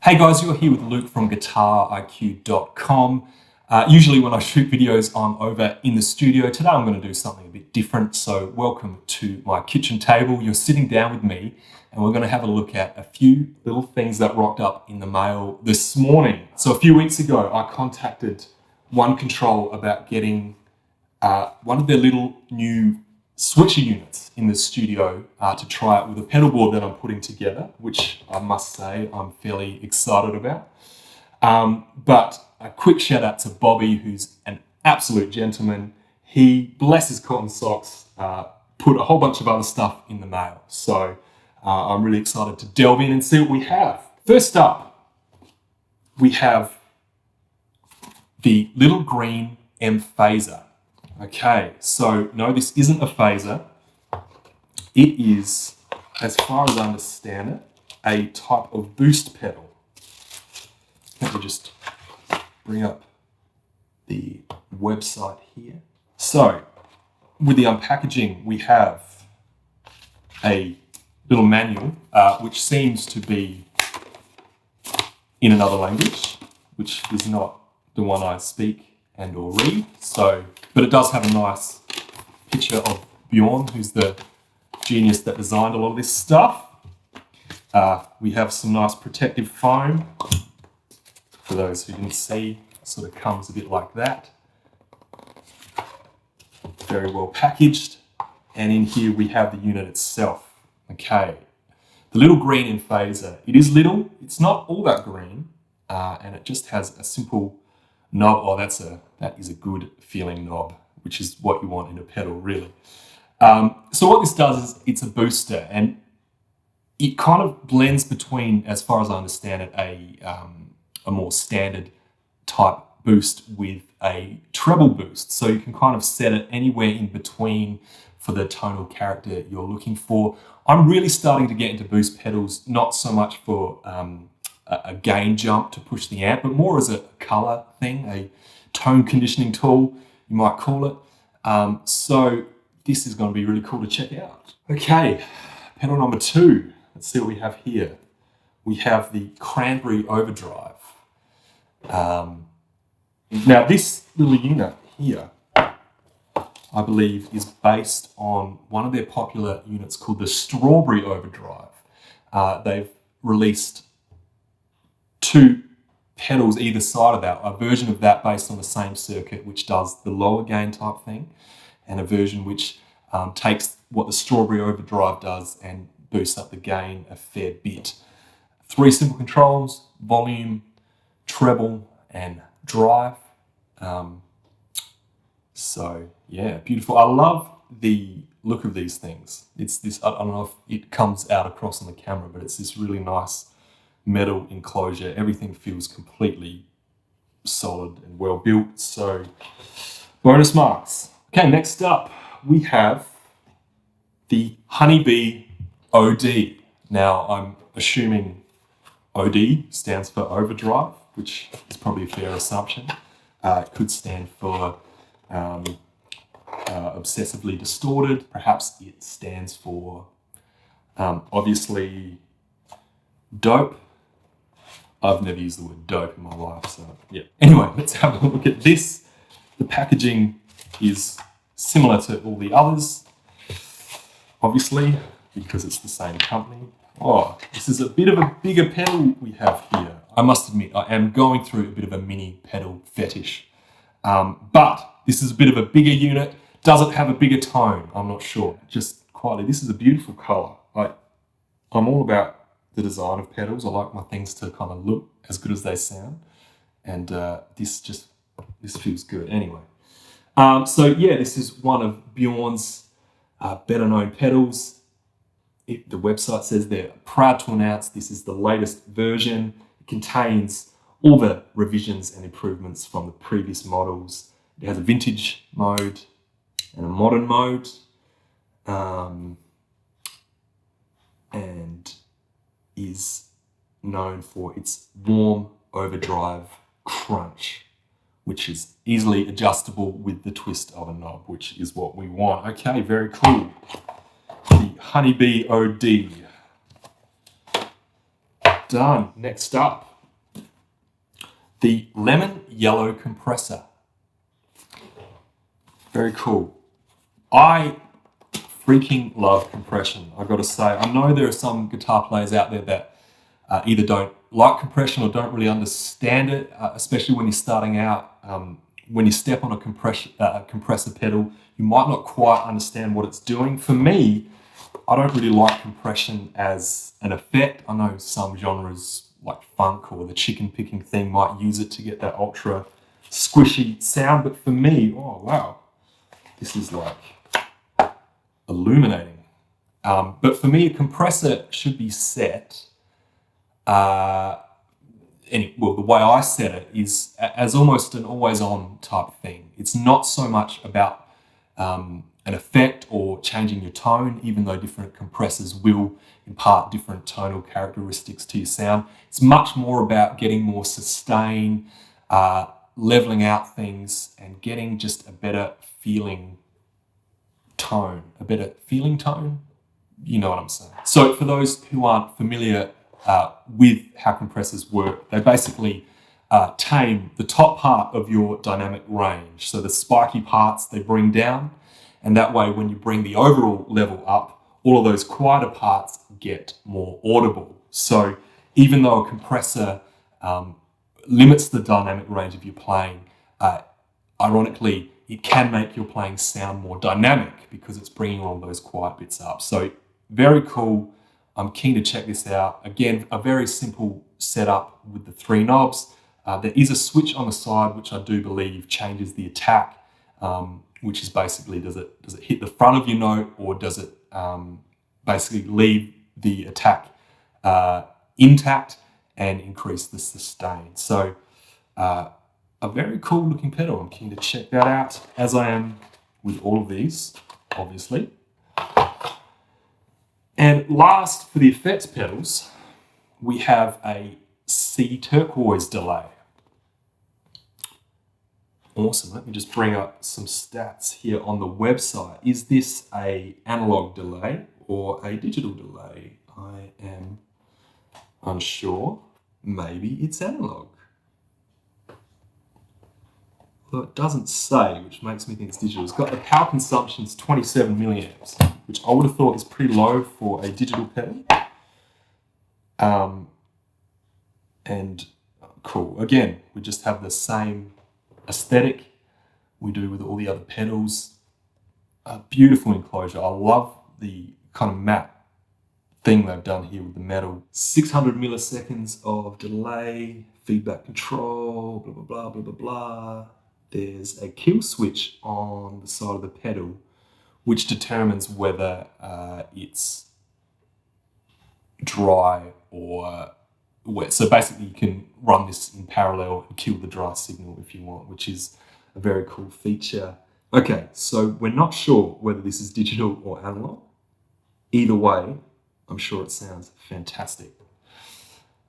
Hey guys, you're here with Luke from GuitarIQ.com. Usually when I shoot videos, I'm over in the studio. Today I'm going to do something a bit different, so welcome to my kitchen table. You're sitting down with me and we're going to have a look at a few little things that rocked up in the mail this morning. So a few weeks ago, I contacted One Control about getting one of their little new switcher units in the studio to try it with a pedal board that I'm putting together, which I must say I'm fairly excited about. But a quick shout out to Bobby, who's an absolute gentleman. He, bless his cotton socks, put a whole bunch of other stuff in the mail. So I'm really excited to delve in and see what we have. First up, we have the little green M phaser. Okay, so no, this isn't a phaser. It is, as far as I understand it, a type of boost pedal. Let me just bring up the website here. So, with the unpackaging, we have a little manual, which seems to be in another language, which is not the one I speak and or read. So, but it does have a nice picture of Bjorn, who's the genius that designed a lot of this stuff. We have some nice protective foam. For those who didn't see, it sort of comes a bit like that. Very well packaged. And in here we have the unit itself. Okay. The little green in phaser. It is little. It's not all that green. And it just has a simple knob. Oh, that is a good feeling knob, which is what you want in a pedal, really. So what this does is it's a booster, and it kind of blends between, as far as I understand it, a more standard type boost with a treble boost. So you can kind of set it anywhere in between for the tonal character you're looking for. I'm really starting to get into boost pedals, not so much for a gain jump to push the amp, but more as a color thing, a tone conditioning tool, you might call it. So this is going to be really cool to check out. Okay, pedal number 2. Let's see what we have here. We have the Cranberry Overdrive. Now this little unit here, I believe, is based on one of their popular units called the Strawberry Overdrive. They've released 2 pedals either side of that, a version of that based on the same circuit which does the lower gain type thing, and a version which takes what the Strawberry Overdrive does and boosts up the gain a fair bit. 3 simple controls: volume, treble, and drive. So yeah, beautiful. I love the look of these things. It's this, I don't know if it comes out across on the camera, but it's this really nice metal enclosure. Everything feels completely solid and well built. So bonus marks. Okay, next up we have the Honeybee Od. Now I'm assuming OD stands for overdrive, which is probably a fair assumption. It could stand for obsessively distorted. Perhaps it stands for obviously dope. I've never used the word dope in my life, so yeah. Anyway, let's have a look at this. The packaging is similar to all the others, obviously, because it's the same company. Oh, this is a bit of a bigger pedal we have here. I must admit, I am going through a bit of a mini pedal fetish. But this is a bit of a bigger unit. Does it have a bigger tone? I'm not sure. Just quietly, this is a beautiful color. I'm all about the design of pedals. I like my things to kind of look as good as they sound. And this feels good. Anyway. So yeah, this is one of Bjorn's better known pedals. The website says they're proud to announce this is the latest version. It contains all the revisions and improvements from the previous models. It has a vintage mode and a modern mode. And is known for its warm overdrive crunch, which is easily adjustable with the twist of a knob, which is what we want. Okay, very cool. The Honeybee Od. Done. Next up, the lemon yellow compressor. Very cool. I freaking love compression, I've got to say. I know there are some guitar players out there that either don't like compression or don't really understand it, especially when you're starting out. When you step on a compressor pedal, you might not quite understand what it's doing. For me, I don't really like compression as an effect. I know some genres like funk or the chicken picking thing might use it to get that ultra squishy sound, but for me, oh wow, this is like illuminating. But for me, a compressor should be set, the way I set it is as almost an always-on type thing. It's not so much about an effect or changing your tone, even though different compressors will impart different tonal characteristics to your sound. It's much more about getting more sustain, leveling out things, and getting just a better feeling tone. You know what I'm saying. So for those who aren't familiar with how compressors work, they basically tame the top part of your dynamic range. So the spiky parts they bring down, and that way when you bring the overall level up, all of those quieter parts get more audible. So even though a compressor limits the dynamic range of your playing, ironically, it can make your playing sound more dynamic because it's bringing all those quiet bits up. So very cool. I'm keen to check this out. Again, a very simple setup with the 3 knobs. There is a switch on the side, which I do believe changes the attack, which is basically, does it hit the front of your note, or does it basically leave the attack intact and increase the sustain? So a very cool looking pedal. I'm keen to check that out, as I am with all of these, obviously. And last, for the effects pedals, we have a C turquoise delay. Awesome. Let me just bring up some stats here on the website. Is this an analog delay or a digital delay? I am unsure. Maybe it's analog. Although it doesn't say, which makes me think it's digital. It's got the power consumption is 27 milliamps, which I would have thought is pretty low for a digital pedal. And cool. Again, we just have the same aesthetic we do with all the other pedals. A beautiful enclosure. I love the kind of matte thing they've done here with the metal. 600 milliseconds of delay, feedback control, blah, blah, blah, blah, blah, blah. There's a kill switch on the side of the pedal, which determines whether it's dry or wet. So basically you can run this in parallel and kill the dry signal if you want, which is a very cool feature. Okay, so we're not sure whether this is digital or analog. Either way, I'm sure it sounds fantastic.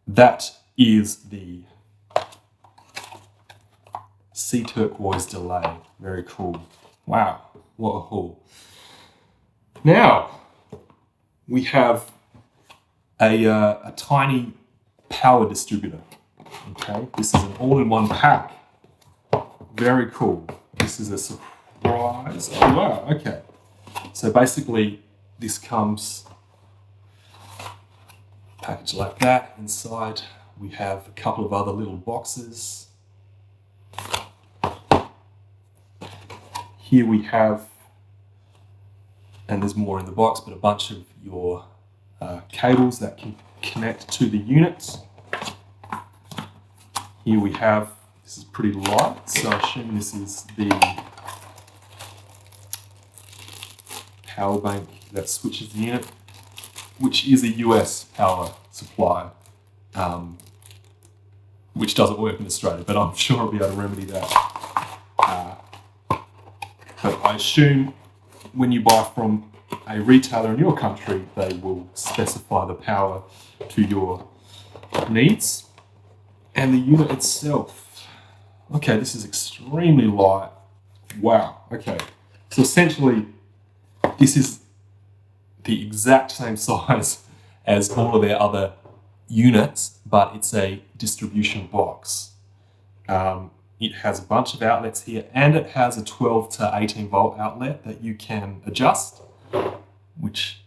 That is the C turquoise delay. Very cool. Wow, what a haul. Now, we have a tiny power distributor. Okay, this is an all-in-one pack. Very cool. This is a surprise. Oh wow, okay. So basically this comes packaged like that. Inside we have a couple of other little boxes. Here we have, and there's more in the box, but a bunch of your cables that can connect to the units. Here we have, this is pretty light, so I assume this is the power bank that switches the unit, which is a US power supply, which doesn't work in Australia, but I'm sure I'll be able to remedy that. But I assume when you buy from a retailer in your country, they will specify the power to your needs. And the unit itself, okay, this is extremely light. Wow, okay. So essentially, this is the exact same size as all of their other units, but it's a distribution box. It has a bunch of outlets here, and it has a 12 to 18 volt outlet that you can adjust, which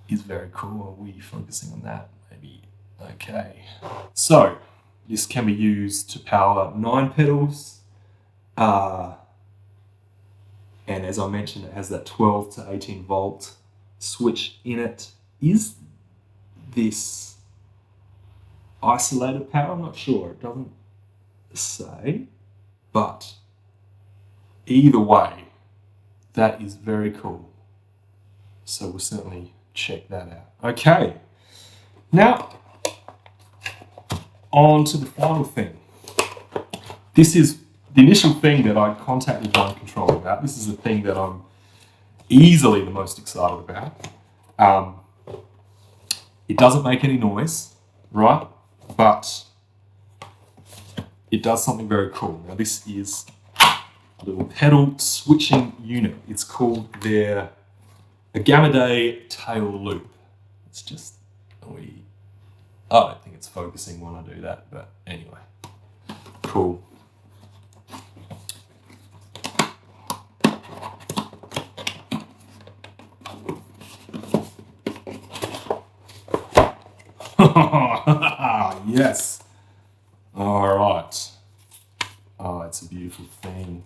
is very cool. Are we focusing on that? Maybe. Okay. So this can be used to power 9 pedals. And as I mentioned, it has that 12 to 18 volt switch in it. Is this isolated power? I'm not sure. It doesn't say. But either way, that is very cool. So we'll certainly check that out. Okay. Now, on to the final thing. This is the initial thing that I contacted One Control about. This is the thing that I'm easily the most excited about. It doesn't make any noise, right? But it does something very cool. Now this is a little pedal switching unit. It's called a Gamma Day tail loop. It's just, I don't think it's focusing when I do that, but anyway, cool. Yes. All right. Oh, it's a beautiful thing.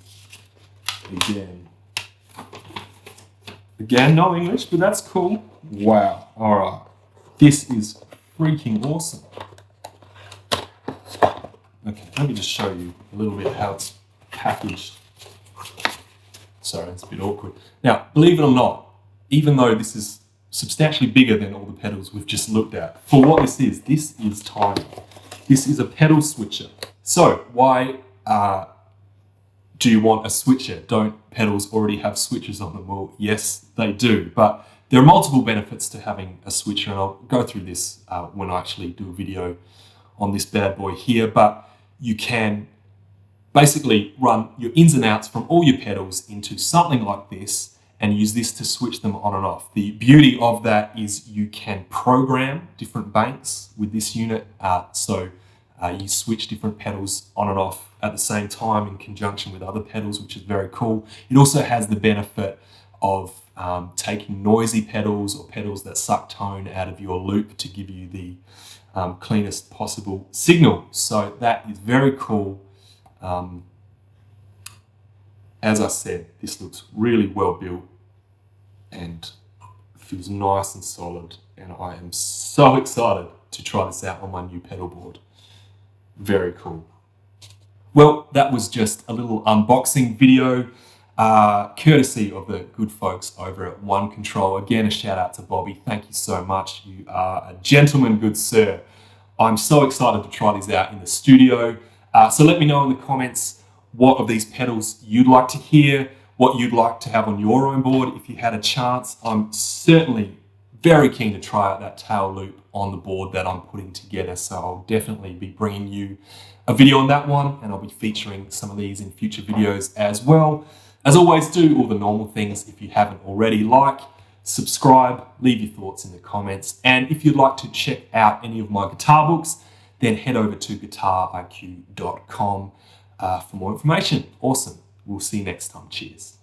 Again, no English, but that's cool. Wow. All right. This is freaking awesome. Okay, let me just show you a little bit how it's packaged. Sorry, it's a bit awkward. Now, believe it or not, even though this is substantially bigger than all the pedals we've just looked at, for what this is tiny. This is a pedal switcher. So why do you want a switcher? Don't pedals already have switches on them? Well, yes, they do, but there are multiple benefits to having a switcher, and I'll go through this when I actually do a video on this bad boy here, but you can basically run your ins and outs from all your pedals into something like this and use this to switch them on and off. The beauty of that is you can program different banks with this unit, so you switch different pedals on and off at the same time in conjunction with other pedals, which is very cool. It also has the benefit of taking noisy pedals or pedals that suck tone out of your loop to give you the cleanest possible signal. So that is very cool. As I said, this looks really well built and feels nice and solid, and I am so excited to try this out on my new pedal board. Very cool. Well, that was just a little unboxing video, courtesy of the good folks over at One Control. Again, a shout out to Bobby. Thank you so much. You are a gentleman, good sir. I'm so excited to try these out in the studio. So let me know in the comments what of these pedals you'd like to hear, what you'd like to have on your own board if you had a chance. I'm certainly very keen to try out that tail loop on the board that I'm putting together, so I'll definitely be bringing you a video on that one, and I'll be featuring some of these in future videos as well. As always, do all the normal things if you haven't already. Like, subscribe, leave your thoughts in the comments, and if you'd like to check out any of my guitar books, then head over to guitariq.com for more information. Awesome. We'll see you next time. Cheers.